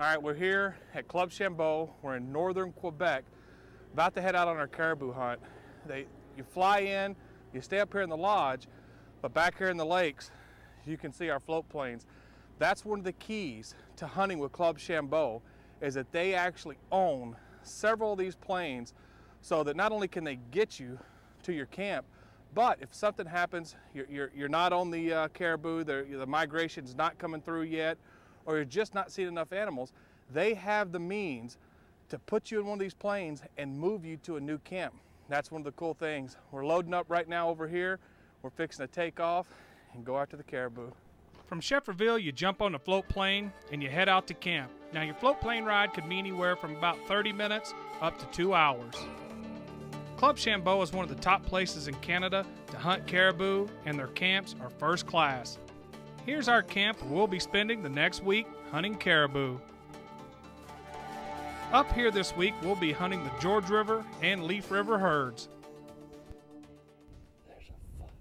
All right, we're here at Club Chambeaux. We're in northern Quebec, about to head out on our caribou hunt. You fly in, you stay up here in the lodge, but back here in the lakes, you can see our float planes. That's one of the keys to hunting with Club Chambeaux, is that they actually own several of these planes, so that not only can they get you to your camp, but if something happens, you're not on the caribou, the migration's not coming through yet, or you're just not seeing enough animals, they have the means to put you in one of these planes and move you to a new camp. That's one of the cool things. We're loading up right now over here. We're fixing to take off and go after the caribou. From Shefferville, you jump on the float plane and you head out to camp. Now, your float plane ride could be anywhere from about 30 minutes up to 2 hours. Club Chambeaux is one of the top places in Canada to hunt caribou, and their camps are first class. Here's our camp where we'll be spending the next week hunting caribou. Up here this week, we'll be hunting the George River and Leaf River herds.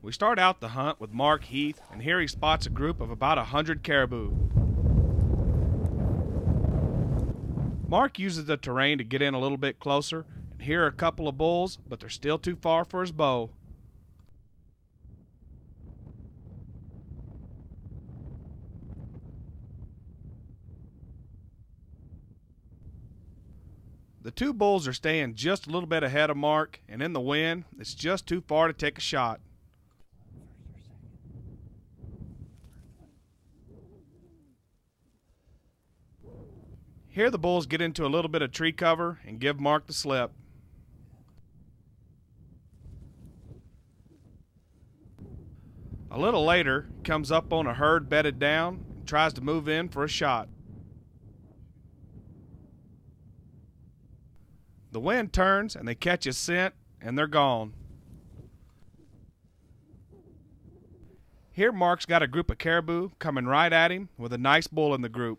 We start out the hunt with Mark Heath, and here he spots a group of about 100 caribou. Mark uses the terrain to get in a little bit closer, and here are a couple of bulls, but they're still too far for his bow. The two bulls are staying just a little bit ahead of Mark, and in the wind, it's just too far to take a shot. Here the bulls get into a little bit of tree cover and give Mark the slip. A little later, he comes up on a herd bedded down and tries to move in for a shot. The wind turns and they catch his scent and they're gone. Here Mark's got a group of caribou coming right at him with a nice bull in the group.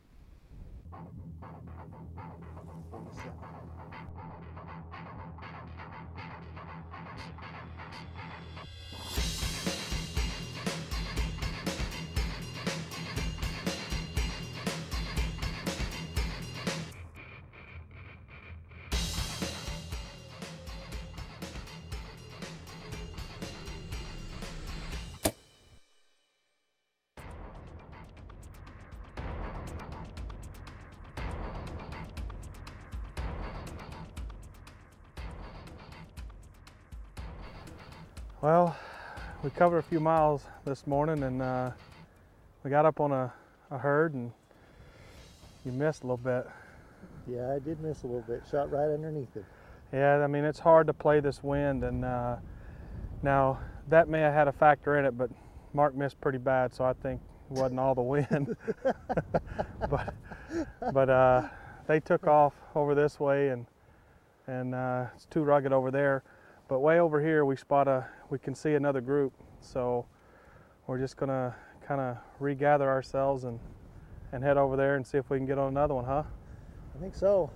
Well, we covered a few miles this morning, and we got up on a herd, and you missed a little bit. Yeah, I did miss a little bit. Shot right underneath it. Yeah, I mean, it's hard to play this wind, and now that may have had a factor in it, but Mark missed pretty bad, so I think it wasn't all the wind. but they took off over this way, and it's too rugged over there. But way over here, we can see another group, so we're just gonna kind of regather ourselves and head over there and see if we can get on another one, huh? I think so.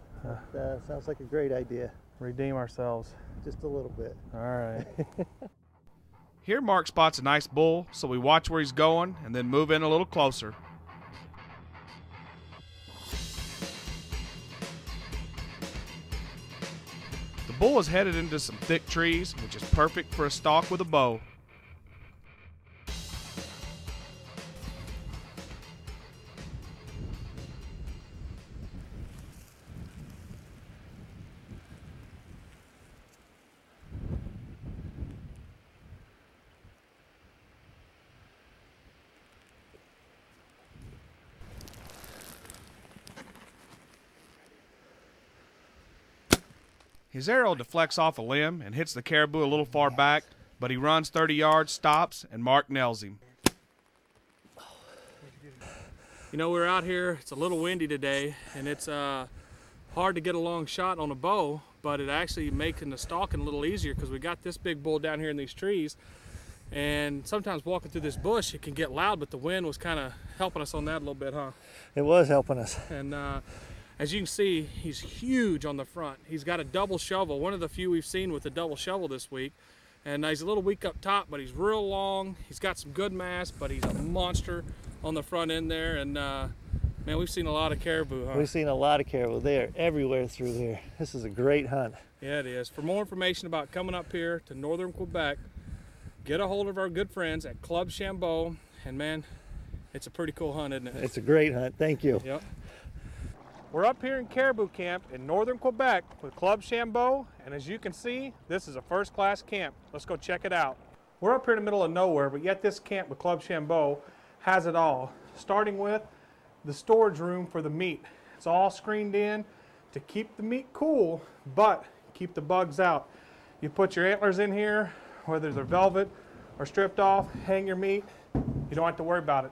That sounds like a great idea. Redeem ourselves. Just a little bit. All right. Here Mark spots a nice bull, so we watch where he's going and then move in a little closer. The bull is headed into some thick trees, which is perfect for a stalk with a bow. His arrow deflects off a limb and hits the caribou a little far back, but he runs 30 yards, stops, and Mark nails him. You know, we're out here, it's a little windy today, and it's hard to get a long shot on a bow, but it actually making the stalking a little easier because we got this big bull down here in these trees, and sometimes walking through this bush it can get loud, but the wind was kind of helping us on that a little bit, huh? It was helping us. And as you can see, he's huge on the front. He's got a double shovel, one of the few we've seen with a double shovel this week. And he's a little weak up top, but he's real long. He's got some good mass, but he's a monster on the front end there. And Man, we've seen a lot of caribou, huh? We've seen a lot of caribou. They are everywhere through here. This is a great hunt. Yeah, it is. For more information about coming up here to northern Quebec, get a hold of our good friends at Club Chambeaux. And man, it's a pretty cool hunt, isn't it? It's a great hunt. Thank you. Yep. We're up here in Caribou Camp in northern Quebec with Club Chambeaux, and as you can see, this is a first-class camp. Let's go check it out. We're up here in the middle of nowhere, but yet this camp with Club Chambeaux has it all, starting with the storage room for the meat. It's all screened in to keep the meat cool, but keep the bugs out. You put your antlers in here, whether they're velvet or stripped off, hang your meat, you don't have to worry about it.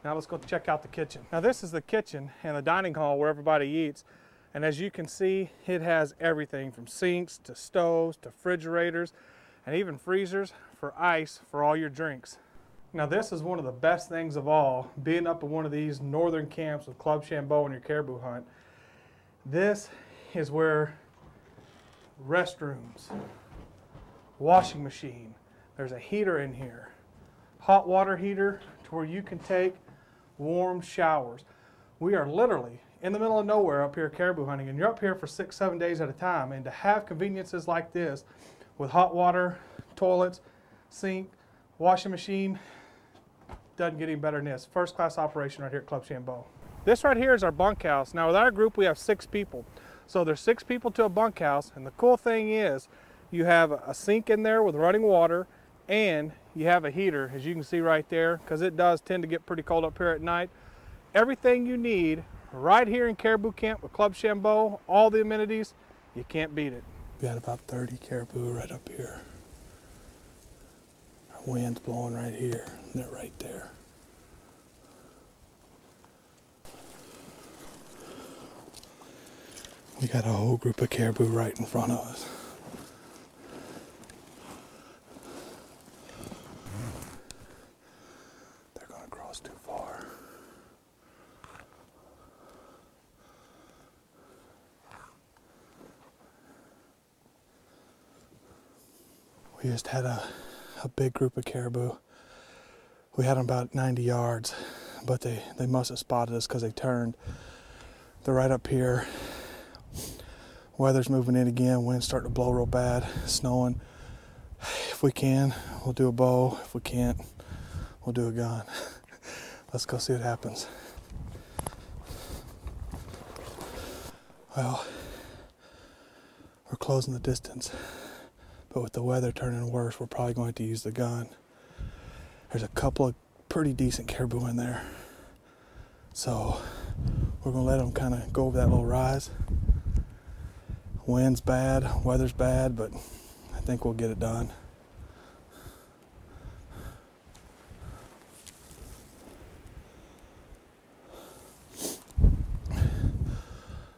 Now let's go check out the kitchen. Now this is the kitchen and the dining hall where everybody eats. And as you can see, it has everything from sinks to stoves to refrigerators and even freezers for ice for all your drinks. Now this is one of the best things of all, being up in one of these northern camps with Club Chambeaux on your caribou hunt. This is where restrooms, washing machine, there's a heater in here, hot water heater to where you can take warm showers. We are literally in the middle of nowhere up here caribou hunting, and you're up here for 6-7 days at a time, and to have conveniences like this with hot water, toilets, sink, washing machine, doesn't get any better than this. First class operation right here at Club Chambeaux. This right here is our bunkhouse. Now with our group we have 6 people. So there's 6 people to a bunkhouse, and the cool thing is you have a sink in there with running water, and you have a heater, as you can see right there, because it does tend to get pretty cold up here at night. Everything you need right here in Caribou Camp with Club Chambeaux, all the amenities, you can't beat it. We got about 30 caribou right up here. Our wind's blowing right here, and they're right there. We got a whole group of caribou right in front of us. Too far. We just had a big group of caribou. We had them about 90 yards, but they must have spotted us because they turned. They're right up here. Weather's moving in again. Wind's starting to blow real bad. Snowing. If we can, we'll do a bow. If we can't, we'll do a gun. Let's go see what happens. Well, we're closing the distance, but with the weather turning worse, we're probably going to use the gun. There's a couple of pretty decent caribou in there, so we're gonna let them kind of go over that little rise. Wind's bad, weather's bad, but I think we'll get it done.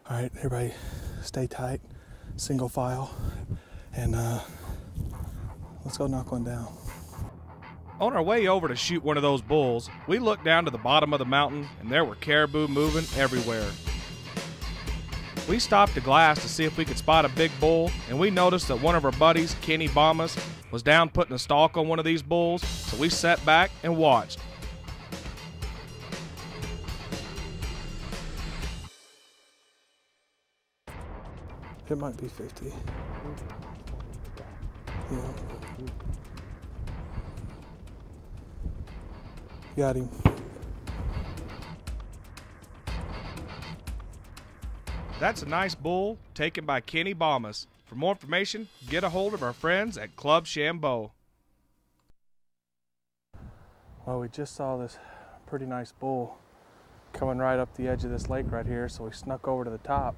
All right, everybody stay tight, single file, and let's go knock one down. On our way over to shoot one of those bulls, we looked down to the bottom of the mountain, and there were caribou moving everywhere. We stopped a glass to see if we could spot a big bull, and we noticed that one of our buddies, Kenny Bombas, was down putting a stalk on one of these bulls, so we sat back and watched. It might be 50. Yeah. Got him. That's a nice bull taken by Kenny Bombas. For more information, get a hold of our friends at Club Chambeaux. Well, we just saw this pretty nice bull coming right up the edge of this lake right here, so we snuck over to the top.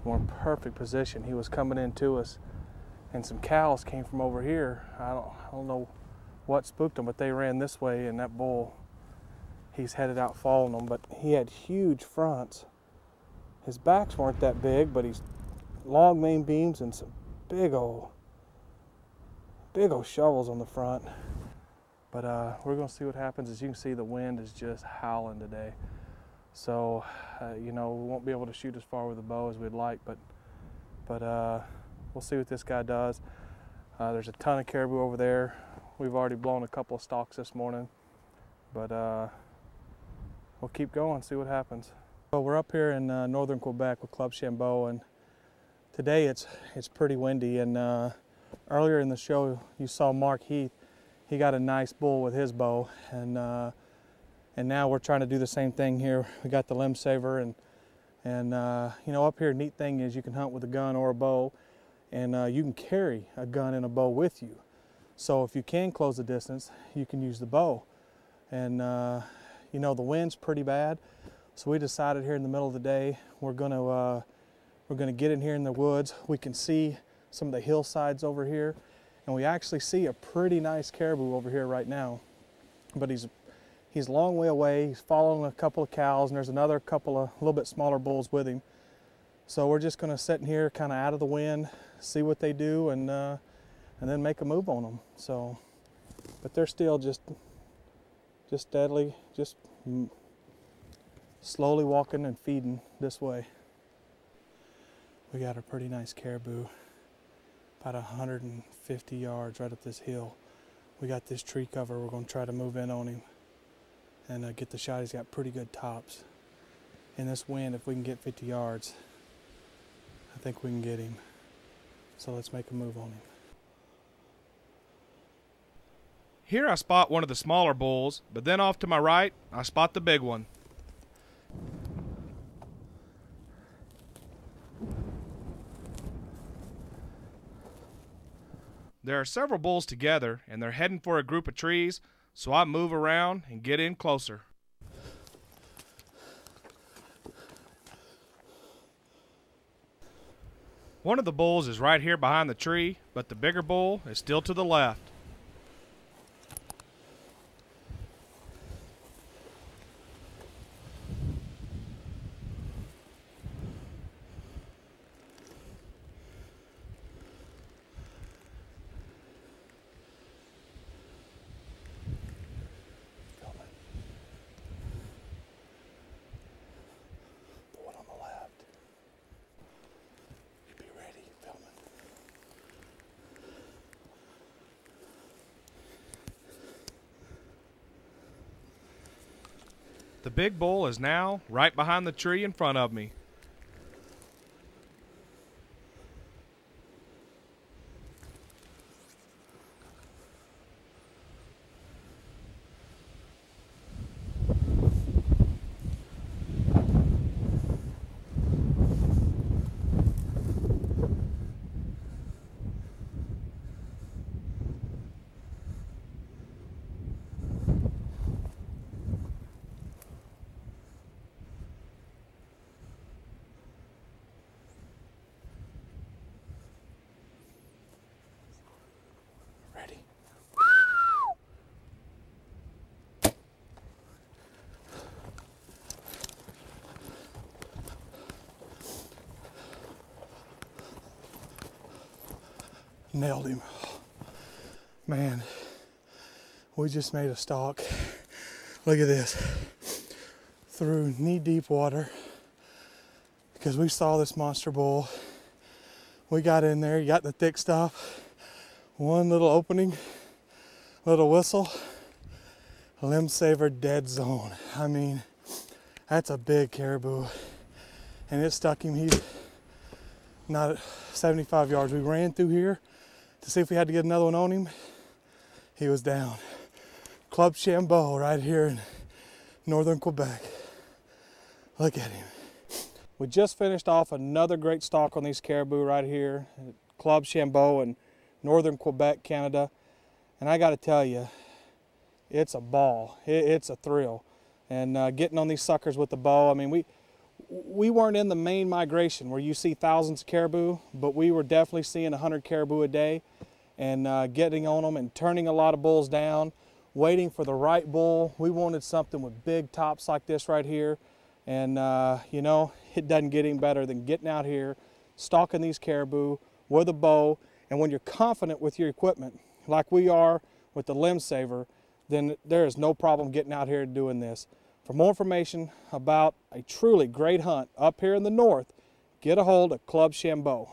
We're in perfect position. He was coming in to us, and some cows came from over here. I don't know what spooked them, but they ran this way, and that bull, he's headed out following them, but he had huge fronts. His backs weren't that big, but he's long main beams and some big old shovels on the front. But we're gonna see what happens. As you can see, the wind is just howling today. So, you know, we won't be able to shoot as far with the bow as we'd like, but we'll see what this guy does. There's a ton of caribou over there. We've already blown a couple of stalks this morning, but we'll we'll keep going, see what happens. Well, we're up here in northern Quebec with Club Chambeaux, and today it's pretty windy. And earlier in the show, you saw Mark Heath. He got a nice bull with his bow, and now we're trying to do the same thing here. We got the limb saver, and you know, up here, neat thing is you can hunt with a gun or a bow, and you can carry a gun and a bow with you. So if you can close the distance, you can use the bow. And you know, the wind's pretty bad, so we decided here in the middle of the day we're gonna get in here in the woods. We can see some of the hillsides over here, and we actually see a pretty nice caribou over here right now. But he's a long way away. He's following a couple of cows, and there's another couple of little bit smaller bulls with him. So we're just gonna sit in here, kind of out of the wind, see what they do, and then make a move on them. So, but they're still just steadily, just slowly walking and feeding this way. We got a pretty nice caribou, about 150 yards right up this hill. We got this tree cover. We're going to try to move in on him and get the shot. He's got pretty good tops. In this wind, if we can get 50 yards, I think we can get him. So let's make a move on him. Here I spot one of the smaller bulls, but then off to my right, I spot the big one. There are several bulls together, and they're heading for a group of trees, so I move around and get in closer. One of the bulls is right here behind the tree, but the bigger bull is still to the left. The big bull is now right behind the tree in front of me. Nailed him. Man, we just made a stalk. Look at this. Through knee-deep water because we saw this monster bull. We got in there, you got the thick stuff. One little opening, little whistle, limb saver, dead zone. I mean, that's a big caribou. And it stuck him. He's not at 75 yards. We ran through here to see if we had to get another one on him. He was down. Club Chambeaux right here in northern Quebec. Look at him. We just finished off another great stalk on these caribou right here at Club Chambeaux in northern Quebec, Canada. And I got to tell you, it's a ball. It's a thrill. And getting on these suckers with the bow, I mean, we weren't in the main migration where you see thousands of caribou, but we were definitely seeing 100 caribou a day, and getting on them and turning a lot of bulls down, waiting for the right bull. We wanted something with big tops like this right here, and you know, it doesn't get any better than getting out here, stalking these caribou with a bow. And when you're confident with your equipment, like we are with the limb saver, then there is no problem getting out here and doing this. For more information about a truly great hunt up here in the north, get a hold of Club Chambeaux.